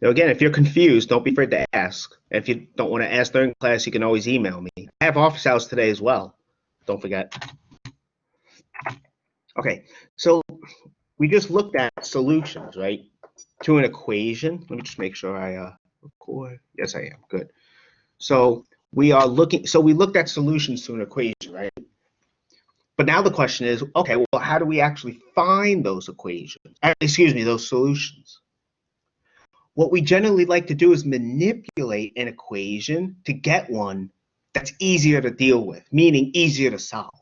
Now, again, if you're confused, don't be afraid to ask. If you don't want to ask during class, you can always email me. I have office hours today as well. Don't forget. Okay, so we just looked at solutions, right, to an equation. Let me just make sure I record. Yes, I am. Good. So we looked at solutions to an equation, right? But now the question is, okay, well, how do we actually find those equations? Those solutions. What we generally like to do is manipulate an equation to get one that's easier to deal with, meaning easier to solve.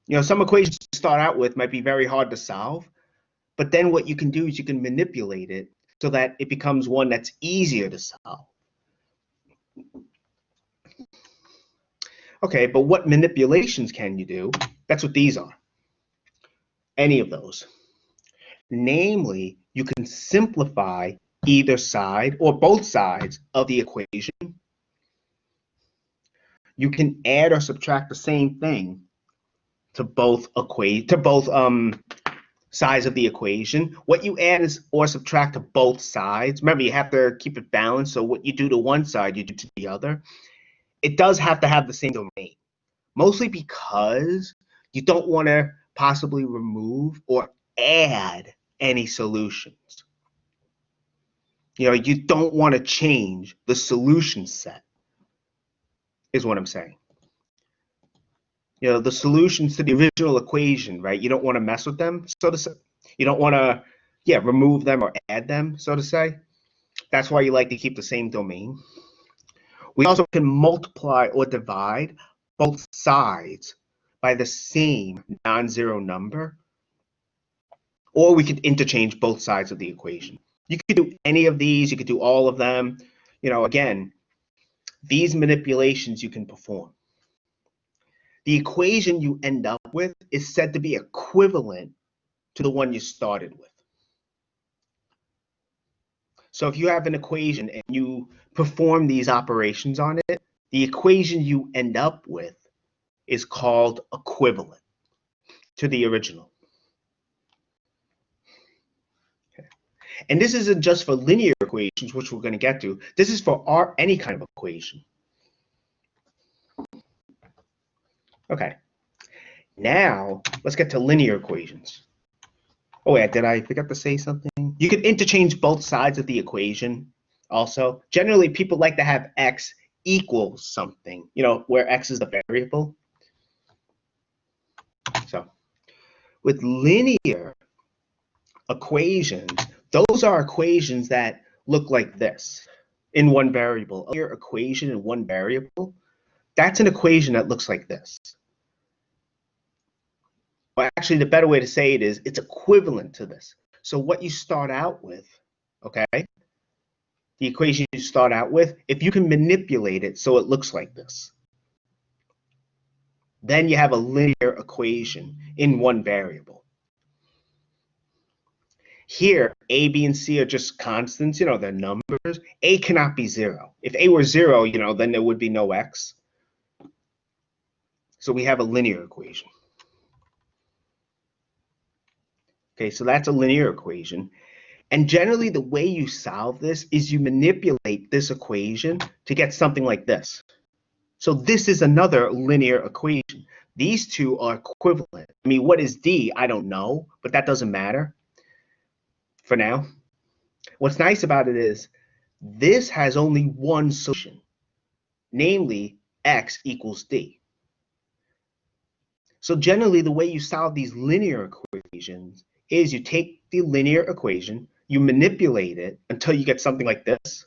You know, some equations to start out with might be very hard to solve, but then what you can do is you can manipulate it so that it becomes one that's easier to solve. Okay, but what manipulations can you do? That's what these are. Any of those. Namely, you can simplify either side or both sides of the equation. You can add or subtract the same thing to both sides of the equation. What you add is or subtract to both sides. Remember, you have to keep it balanced. So what you do to one side, you do to the other. It does have to have the same domain, mostly because you don't want to possibly remove or add any solutions. You know, you don't want to change the solution set, is what I'm saying. You know, the solutions to the original equation, right? You don't want to mess with them, so to say. You don't want to, remove them or add them, so to say. That's why you like to keep the same domain. We also can multiply or divide both sides by the same non-zero number, or we could interchange both sides of the equation. You could do any of these, you could do all of them. You know, again, these manipulations you can perform. The equation you end up with is said to be equivalent to the one you started with. So if you have an equation and you perform these operations on it, the equation you end up with is called equivalent to the original. Okay. And this isn't just for linear equations, which we're going to get to. This is for any kind of equation. Okay. Now, let's get to linear equations. Oh, wait, did I forget to say something? You can interchange both sides of the equation also. Generally, people like to have x equals something, you know, where x is the variable. So with linear equations, those are equations that look like this in one variable. A linear equation in one variable, that's an equation that looks like this. Well, actually, the better way to say it is it's equivalent to this. So what you start out with, okay, the equation you start out with, if you can manipulate it so it looks like this, then you have a linear equation in one variable. Here, A, B, and C are just constants, you know, they're numbers. A cannot be 0. If A were 0, you know, then there would be no x. So we have a linear equation. Okay, so that's a linear equation. And generally, the way you solve this is you manipulate this equation to get something like this. So this is another linear equation. These two are equivalent. I mean, what is D? I don't know, but that doesn't matter for now. What's nice about it is this has only one solution, namely x equals D. So generally, the way you solve these linear equations is you take the linear equation, you manipulate it until you get something like this,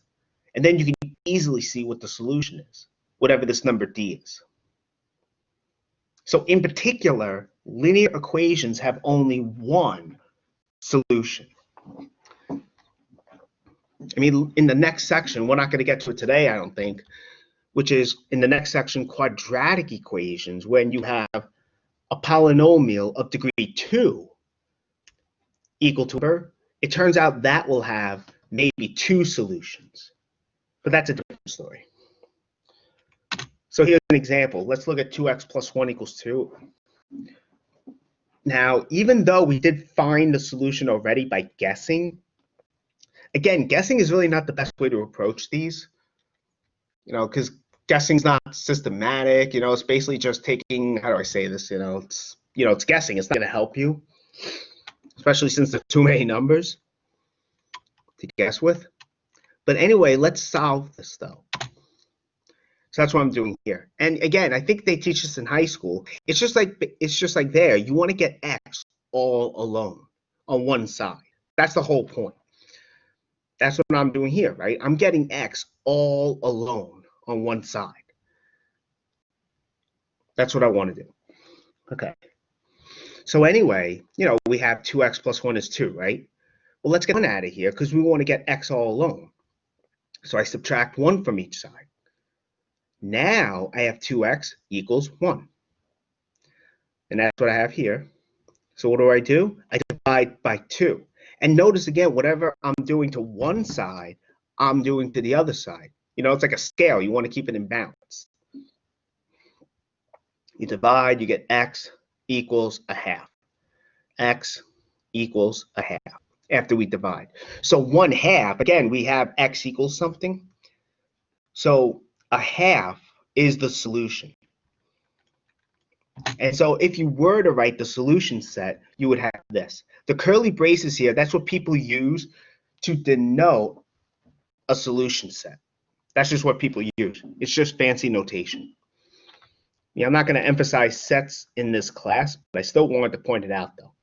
and then you can easily see what the solution is, whatever this number D is. So in particular, linear equations have only one solution. I mean, in the next section, we're not going to get to it today, I don't think, which is in the next section, quadratic equations, when you have a polynomial of degree 2 equal to her. It turns out that will have maybe 2 solutions, but that's a different story. So here's an example. Let's look at 2x plus 1 equals 2. Now, even though we did find the solution already by guessing, Again, guessing is really not the best way to approach these, because guessing's not systematic. It's basically just taking, how do I say this? It's guessing. It's not going to help you, especially since there's too many numbers to guess with. But anyway, let's solve this though. So that's what I'm doing here. And again, I think they teach this in high school. It's just like there. You want to get x all alone on one side. That's the whole point. That's what I'm doing here, right? I'm getting x all alone on one side. That's what I want to do. Okay. So anyway, we have 2x plus 1 is 2, right? Well, let's get 1 out of here because we want to get x all alone. So I subtract 1 from each side. Now I have 2x equals 1. And that's what I have here. So what do? I divide by 2. And notice again, whatever I'm doing to one side, I'm doing to the other side. It's like a scale. You want to keep it in balance. You divide, you get x equals a half. X equals a half after we divide. So 1/2, again, we have x equals something. So a half is the solution. And so if you were to write the solution set, you would have this. The curly braces here, that's what people use to denote a solution set. That's just what people use. It's just fancy notation. I'm not going to emphasize sets in this class, but I still wanted to point it out though.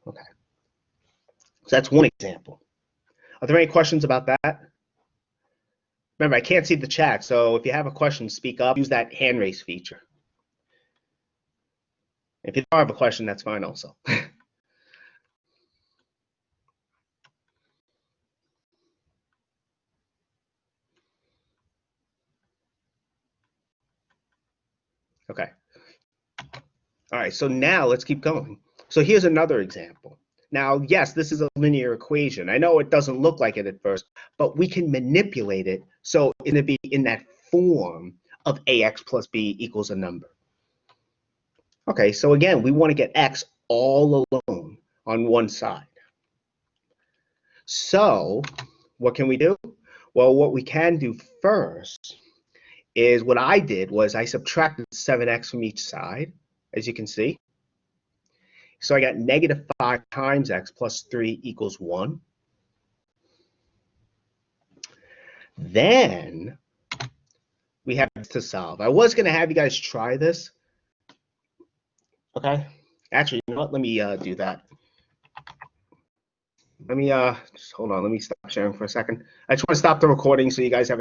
Okay. So that's one example. Are there any questions about that? Remember, I can't see the chat, so if you have a question, speak up. Use that hand raise feature. If you don't have a question, that's fine also. Okay. All right, so now let's keep going. So here's another example. Now, yes, this is a linear equation. I know it doesn't look like it at first, but we can manipulate it so it'll be in that form of ax plus b equals a number. Okay, so again, we want to get x all alone on one side. So what can we do? Well, what we can do first is what I did was I subtracted 7x from each side, as you can see. So I got -5 times x plus 3 equals 1. Then we have to solve. I was going to have you guys try this. Okay. Actually, you know what? Let me do that. Let me just hold on. Let me stop sharing for a second. I just want to stop the recording so you guys have